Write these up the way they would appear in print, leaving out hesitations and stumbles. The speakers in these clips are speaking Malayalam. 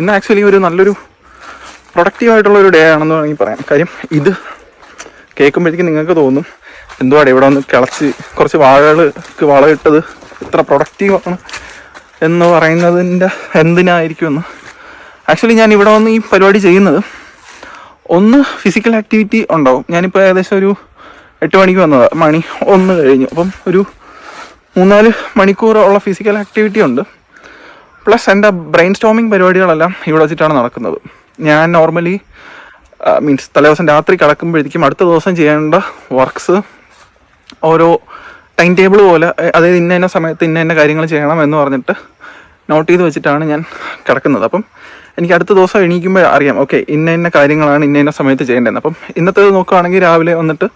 ഇന്ന് ആക്ച്വലി ഒരു നല്ലൊരു പ്രൊഡക്റ്റീവായിട്ടുള്ളൊരു ഡേ ആണെന്ന് വേണമെങ്കിൽ പറയാം. കാര്യം ഇത് കേൾക്കുമ്പോഴത്തേക്കും നിങ്ങൾക്ക് തോന്നും എന്തുവാടെ ഇവിടെ വന്ന് കിളച്ച് കുറച്ച് വാഴകൾക്ക് വളമിട്ടത് ഇത്ര പ്രൊഡക്റ്റീവാണ് എന്ന് പറയുന്നതിൻ്റെ എന്തിനായിരിക്കുമെന്ന്. ആക്ച്വലി ഞാൻ ഇവിടെ വന്ന് ഈ പരിപാടി ചെയ്യുന്നത് ഒന്ന് ഫിസിക്കൽ ആക്ടിവിറ്റി ഉണ്ടാവും. ഞാനിപ്പോൾ ഏകദേശം ഒരു 8 മണിക്ക് വന്നതാണ്, മണി 1 കഴിഞ്ഞു. അപ്പം ഒരു 3-4 മണിക്കൂറുള്ള ഫിസിക്കൽ ആക്ടിവിറ്റി ഉണ്ട്. പ്ലസ് എൻ്റെ ബ്രെയിൻ സ്റ്റോമിങ് പരിപാടികളെല്ലാം ഇവിടെ വെച്ചിട്ടാണ് നടക്കുന്നത്. ഞാൻ നോർമലി മീൻസ് തലേദിവസം രാത്രി കിടക്കുമ്പോഴത്തേക്കും അടുത്ത ദിവസം ചെയ്യേണ്ട വർക്ക്സ് ഓരോ ടൈം ടേബിൾ പോലെ, അതായത് ഇന്ന സമയത്ത് ഇന്ന കാര്യങ്ങൾ ചെയ്യണം എന്ന് പറഞ്ഞിട്ട് നോട്ട് ചെയ്ത് വെച്ചിട്ടാണ് ഞാൻ കിടക്കുന്നത്. അപ്പം എനിക്ക് അടുത്ത ദിവസം എണീക്കുമ്പോൾ അറിയാം, ഓക്കെ ഇന്ന കാര്യങ്ങളാണ് ഇന്ന സമയത്ത് ചെയ്യേണ്ടതെന്ന്. അപ്പം ഇന്നത്തേത് നോക്കുകയാണെങ്കിൽ രാവിലെ വന്നിട്ട്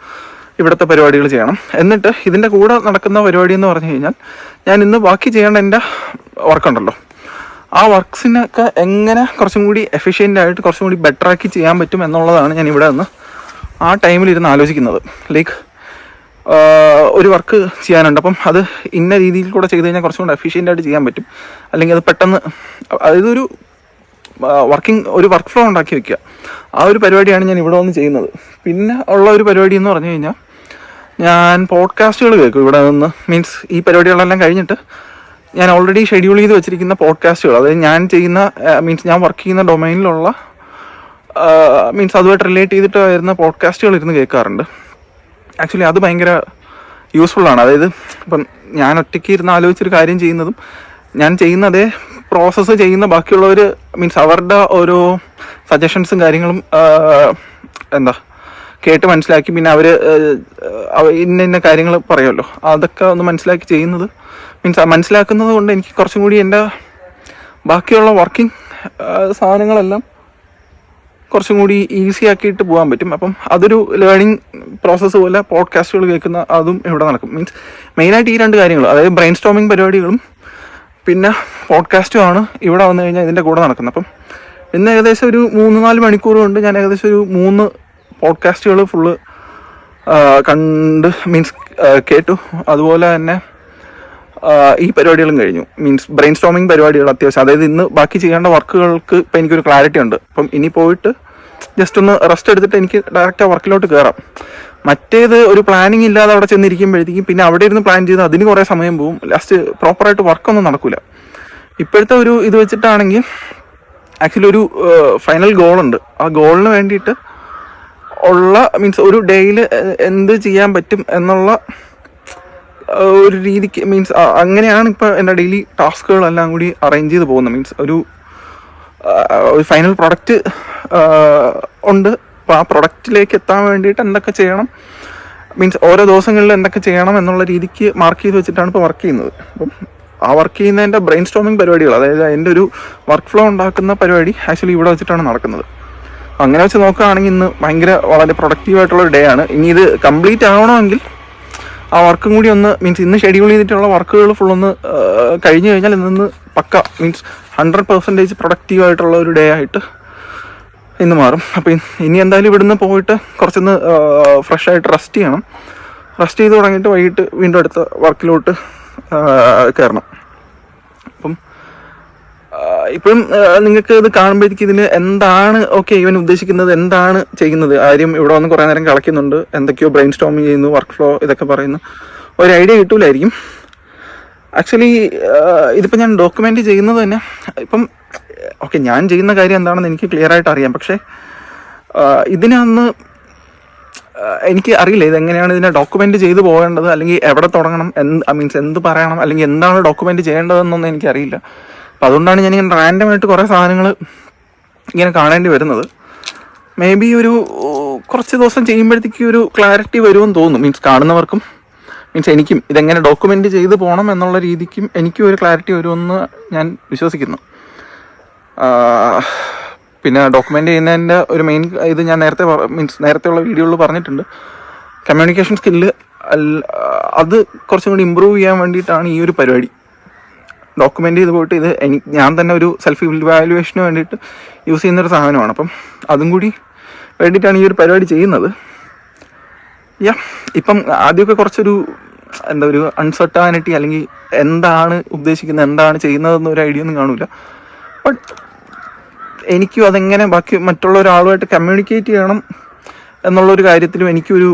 ഇവിടുത്തെ പരിപാടികൾ ചെയ്യണം. എന്നിട്ട് ഇതിൻ്റെ കൂടെ നടക്കുന്ന പരിപാടി എന്ന് പറഞ്ഞു കഴിഞ്ഞാൽ ഞാൻ ഇന്ന് ബാക്കി ചെയ്യേണ്ട എൻ്റെ വർക്കുണ്ടല്ലോ, ആ വർക്ക്സിനൊക്കെ എങ്ങനെ കുറച്ചും കൂടി എഫിഷ്യൻ്റായിട്ട് കുറച്ചും കൂടി ബെറ്ററാക്കി ചെയ്യാൻ പറ്റും എന്നുള്ളതാണ് ഞാൻ ഇവിടെ നിന്ന് ആ ടൈമിലിരുന്ന് ആലോചിക്കുന്നത്. ലൈക്ക് ഒരു വർക്ക് ചെയ്യാനുണ്ട്, അപ്പം അത് ഇന്ന രീതിയിൽ കൂടെ ചെയ്ത് കഴിഞ്ഞാൽ കുറച്ചും കൂടി എഫിഷ്യൻ്റായിട്ട് ചെയ്യാൻ പറ്റും, അല്ലെങ്കിൽ അത് പെട്ടെന്ന്, അതായത് ഒരു വർക്ക് ഫ്ലോ ഉണ്ടാക്കി വെക്കുക. ആ ഒരു പരിപാടിയാണ് ഞാൻ ഇവിടെ വന്ന് ചെയ്യുന്നത്. പിന്നെ ഉള്ള ഒരു പരിപാടി എന്ന് പറഞ്ഞു കഴിഞ്ഞാൽ ഞാൻ പോഡ്കാസ്റ്റുകൾ കേൾക്കും ഇവിടെ നിന്ന്. മീൻസ് ഈ പരിപാടികളെല്ലാം കഴിഞ്ഞിട്ട് ഞാൻ ഓൾറെഡി ഷെഡ്യൂൾ ചെയ്ത് വെച്ചിരിക്കുന്ന പോഡ്കാസ്റ്റുകൾ, അതായത് ഞാൻ ചെയ്യുന്ന ഞാൻ വർക്ക് ചെയ്യുന്ന ഡൊമൈനിലുള്ള അതുമായിട്ട് റിലേറ്റ് ചെയ്തിട്ട് വരുന്ന പോഡ്കാസ്റ്റുകൾ ഇരുന്ന് കേൾക്കാറുണ്ട്. ആക്ച്വലി അത് ഭയങ്കര യൂസ്ഫുള്ളാണ്. അതായത് ഇപ്പം ഞാൻ ഒറ്റയ്ക്ക് ഇരുന്ന് ആലോചിച്ചൊരു കാര്യം ചെയ്യുന്നതും ഞാൻ ചെയ്യുന്ന അതേ പ്രോസസ്സ് ചെയ്യുന്ന ബാക്കിയുള്ളവർ അവരുടെ ഓരോ സജഷൻസും കാര്യങ്ങളും കേട്ട് മനസ്സിലാക്കി പിന്നെ അവർ ഇന്ന കാര്യങ്ങൾ പറയുമല്ലോ, അതൊക്കെ ഒന്ന് മനസ്സിലാക്കി ചെയ്യുന്നത് മനസ്സിലാക്കുന്നത് കൊണ്ട് എനിക്ക് കുറച്ചും കൂടി എൻ്റെ ബാക്കിയുള്ള വർക്കിംഗ് സാധനങ്ങളെല്ലാം കുറച്ചും കൂടി ഈസി ആക്കിയിട്ട് പോകാൻ പറ്റും. അപ്പം അതൊരു ലേണിംഗ് പ്രോസസ്സ് പോലെ പോഡ്കാസ്റ്റുകൾ കേൾക്കുന്ന അതും ഇവിടെ നടക്കും. മെയിനായിട്ട് ഈ 2 കാര്യങ്ങൾ, അതായത് ബ്രെയിൻ സ്റ്റോമിങ് പരിപാടികളും പിന്നെ പോഡ്കാസ്റ്റുമാണ് ഇവിടെ വന്നു കഴിഞ്ഞാൽ ഇതിൻ്റെ കൂടെ നടക്കുന്നത്. അപ്പം ഇന്ന് ഏകദേശം ഒരു 3-4 മണിക്കൂർ കൊണ്ട് ഞാൻ ഏകദേശം ഒരു 3 പോഡ്കാസ്റ്റുകൾ ഫുള്ള് കണ്ട് കേട്ടു. അതുപോലെ തന്നെ ഈ പരിപാടികളും കഴിഞ്ഞു. ബ്രെയിൻ സ്റ്റോമിങ് പരിപാടികൾ അത്യാവശ്യം, അതായത് ഇന്ന് ബാക്കി ചെയ്യേണ്ട വർക്കുകൾക്ക് ഇപ്പം എനിക്കൊരു ക്ലാരിറ്റി ഉണ്ട്. അപ്പം ഇനി പോയിട്ട് ജസ്റ്റ് ഒന്ന് റെസ്റ്റ് എടുത്തിട്ട് എനിക്ക് ഡയറക്റ്റ് ആ വർക്കിലോട്ട് കയറാം. മറ്റേത് ഒരു പ്ലാനിങ് ഇല്ലാതെ അവിടെ ചെന്നിരിക്കുമ്പോഴത്തേക്കും പിന്നെ അവിടെ ഇരുന്ന് പ്ലാൻ ചെയ്ത് അതിന് കുറേ സമയം പോവും, ലാസ്റ്റ് പ്രോപ്പറായിട്ട് വർക്കൊന്നും നടക്കില്ല. ഇപ്പോഴത്തെ ഒരു ഇത് വെച്ചിട്ടാണെങ്കിൽ ആക്ച്വലി ഒരു ഫൈനൽ ഗോളുണ്ട്. ആ ഗോളിന് വേണ്ടിയിട്ട് ഉള്ള ഒരു ഡേയിൽ എന്ത് ചെയ്യാൻ പറ്റും എന്നുള്ള ഒരു രീതിക്ക് അങ്ങനെയാണ് ഇപ്പോൾ എൻ്റെ ഡെയിലി ടാസ്കുകളെല്ലാം കൂടി അറേഞ്ച് ചെയ്ത് പോകുന്നത്. ഒരു ഫൈനൽ പ്രൊഡക്റ്റ് ഉണ്ട്. അപ്പോൾ ആ പ്രൊഡക്റ്റിലേക്ക് എത്താൻ വേണ്ടിയിട്ട് എന്തൊക്കെ ചെയ്യണം, ഓരോ ദിവസങ്ങളിൽ എന്തൊക്കെ ചെയ്യണം എന്നുള്ള രീതിക്ക് മാർക്ക് ചെയ്ത് വെച്ചിട്ടാണ് ഇപ്പോൾ വർക്ക് ചെയ്യുന്നത്. അപ്പം ആ വർക്ക് ചെയ്യുന്നതിൻ്റെ ബ്രെയിൻ സ്റ്റോമിങ് പരിപാടികൾ, അതായത് അതിൻ്റെ ഒരു വർക്ക് ഫ്ലോ ഉണ്ടാക്കുന്ന പരിപാടി ആക്ച്വലി ഇവിടെ വെച്ചിട്ടാണ് നടക്കുന്നത്. അങ്ങനെ വെച്ച് നോക്കുകയാണെങ്കിൽ ഇന്ന് വളരെ പ്രൊഡക്റ്റീവായിട്ടുള്ളൊരു ഡേ ആണ്. ഇനി ഇത് കംപ്ലീറ്റ് ആവണമെങ്കിൽ ആ വർക്കും കൂടി ഒന്ന് ഇന്ന് ഷെഡ്യൂൾ ചെയ്തിട്ടുള്ള വർക്കുകൾ ഫുള്ളൊന്ന് കഴിഞ്ഞ് കഴിഞ്ഞാൽ ഇന്ന് പക്ക 100% പ്രൊഡക്റ്റീവായിട്ടുള്ള ഒരു ഡേ ആയിട്ട് ഇന്ന് മാറും. അപ്പം ഇനി എന്തായാലും ഇവിടുന്ന് പോയിട്ട് കുറച്ചൊന്ന് ഫ്രഷായിട്ട് റെസ്റ്റ് ചെയ്യണം. റെസ്റ്റ് ചെയ്ത് തുടങ്ങിയിട്ട് വൈകിട്ട് വീണ്ടും അടുത്ത വർക്കിലോട്ട് കയറണം. അപ്പം ഇപ്പോഴും നിങ്ങൾക്ക് ഇത് കാണുമ്പോഴത്തേക്ക് ഇതിന് എന്താണ് ഇവൻ ഉദ്ദേശിക്കുന്നത്, എന്താണ് ചെയ്യുന്നത്, ആരും ഇവിടെ വന്ന് കുറേ നേരം കളിക്കുന്നുണ്ട്, എന്തൊക്കെയോ ബ്രെയിൻ സ്റ്റോമിങ് ചെയ്യുന്നു, വർക്ക് ഫ്ലോ ഇതൊക്കെ പറയുന്നു, ഒരു ഐഡിയ കിട്ടൂലായിരിക്കും. ആക്ച്വലി ഇതിപ്പോൾ ഞാൻ ഡോക്യുമെൻ്റ് ചെയ്യുന്നത് തന്നെ ഇപ്പം ഞാൻ ചെയ്യുന്ന കാര്യം എന്താണെന്ന് എനിക്ക് ക്ലിയർ ആയിട്ട് അറിയാം. പക്ഷേ ഇതിനൊന്ന് എനിക്ക് അറിയില്ല ഇതെങ്ങനെയാണ് ഇതിനെ ഡോക്യുമെൻ്റ് ചെയ്ത് പോകേണ്ടത്, അല്ലെങ്കിൽ എവിടെ തുടങ്ങണം, എന്ത് പറയണം, അല്ലെങ്കിൽ എന്താണ് ഡോക്യുമെൻ്റ് ചെയ്യേണ്ടതെന്നൊന്നും എനിക്കറിയില്ല. അപ്പം അതുകൊണ്ടാണ് ഞാനിങ്ങനെ റാൻഡമായിട്ട് കുറേ സാധനങ്ങൾ ഇങ്ങനെ കാണേണ്ടി വരുന്നത്. മേ ബി ഒരു കുറച്ച് ദിവസം ചെയ്യുമ്പോഴത്തേക്കും ഒരു ക്ലാരിറ്റി വരുമെന്ന് തോന്നുന്നു. കാണുന്നവർക്കും എനിക്കും ഇതെങ്ങനെ ഡോക്യുമെൻ്റ് ചെയ്ത് പോകണം എന്നുള്ള രീതിക്കും എനിക്കും ഒരു ക്ലാരിറ്റി വരുമെന്ന് ഞാൻ വിശ്വസിക്കുന്നു. പിന്നെ ഡോക്യുമെൻ്റ് ചെയ്യുന്നതിൻ്റെ ഒരു മെയിൻ ഇത് ഞാൻ നേരത്തെയുള്ള വീഡിയോയിൽ പറഞ്ഞിട്ടുണ്ട്. കമ്മ്യൂണിക്കേഷൻ സ്കില്ല് അത് കുറച്ചും കൂടി ഇമ്പ്രൂവ് ചെയ്യാൻ വേണ്ടിയിട്ടാണ് ഈ ഒരു പരിപാടി. ഡോക്യുമെൻ്റ് ചെയ്ത് പോയിട്ട് ഇത് ഞാൻ തന്നെ ഒരു സെൽഫ് ഇവാലുവേഷന് വേണ്ടിയിട്ട് യൂസ് ചെയ്യുന്നൊരു സാധനമാണ്. അപ്പം അതും കൂടി വേണ്ടിയിട്ടാണ് ഈ ഒരു പരിപാടി ചെയ്യുന്നത്. ഇപ്പം ആദ്യമൊക്കെ കുറച്ചൊരു ഒരു അൺസർട്ടാനിറ്റി, അല്ലെങ്കിൽ എന്താണ് ഉദ്ദേശിക്കുന്നത്, എന്താണ് ചെയ്യുന്നതെന്നൊരു ഐഡിയ ഒന്നും കാണില്ല. ബട്ട് എനിക്കും അതെങ്ങനെ ബാക്കി മറ്റുള്ള ഒരാളുമായിട്ട് കമ്മ്യൂണിക്കേറ്റ് ചെയ്യണം എന്നുള്ളൊരു കാര്യത്തിലും എനിക്കൊരു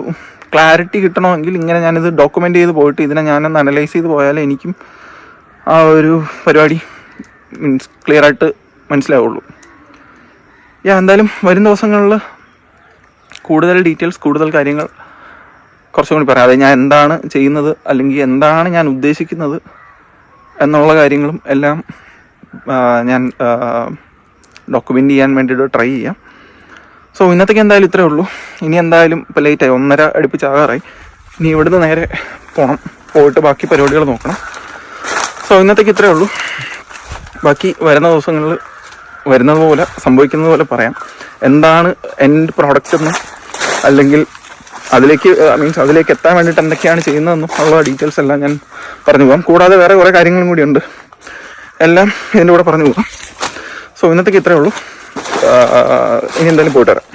ക്ലാരിറ്റി കിട്ടണമെങ്കിൽ ഇങ്ങനെ ഞാനിത് ഡോക്യുമെൻ്റ് ചെയ്ത് പോയിട്ട് ഇതിനെ ഞാനൊന്ന് അനലൈസ് ചെയ്ത് പോയാലേ എനിക്കും ആ ഒരു പരിപാടി മീൻസ് ക്ലിയറായിട്ട് മനസ്സിലാവുള്ളൂ. എന്തായാലും വരും ദിവസങ്ങളിൽ കൂടുതൽ ഡീറ്റെയിൽസ്, കൂടുതൽ കാര്യങ്ങൾ കുറച്ചും കൂടി പറയാം. അതായത് ഞാൻ എന്താണ് ചെയ്യുന്നത് അല്ലെങ്കിൽ എന്താണ് ഞാൻ ഉദ്ദേശിക്കുന്നത് എന്നുള്ള കാര്യങ്ങളും എല്ലാം ഞാൻ ഡോക്യുമെൻ്റ് ചെയ്യാൻ വേണ്ടിയിട്ട് ട്രൈ ചെയ്യാം. സോ ഇന്നത്തേക്ക് എന്തായാലും ഇത്രേ ഉള്ളൂ. ഇനി എന്തായാലും ഇപ്പോൾ ലേറ്റായി, 1:30 അടുപ്പിച്ചാകാറായി. ഇനി ഇവിടുന്ന് നേരെ പോയിട്ട് ബാക്കി പരിപാടികൾ നോക്കണം. സോ ഇന്നത്തേക്ക് ഇത്രേ ഉള്ളൂ. ബാക്കി വരുന്ന ദിവസങ്ങളിൽ വരുന്നത് പോലെ സംഭവിക്കുന്നത് പോലെ പറയാം. എന്താണ് എൻ്റെ പ്രോഡക്റ്റ് എന്നും അല്ലെങ്കിൽ അതിലേക്ക് എത്താൻ വേണ്ടിയിട്ട് എന്തൊക്കെയാണ് ചെയ്യുന്നതെന്നും ഉള്ള ഡീറ്റെയിൽസ് എല്ലാം ഞാൻ പറഞ്ഞു പോകാം. കൂടാതെ വേറെ കുറേ കാര്യങ്ങളും കൂടിയുണ്ട്, എല്ലാം ഇതിൻ്റെ കൂടെ പറഞ്ഞു പോകാം. സോ ഇന്നത്തേക്ക് ഇത്രേ ഉള്ളൂ. ഇനി എന്തായാലും പോയിട്ട് വരാം.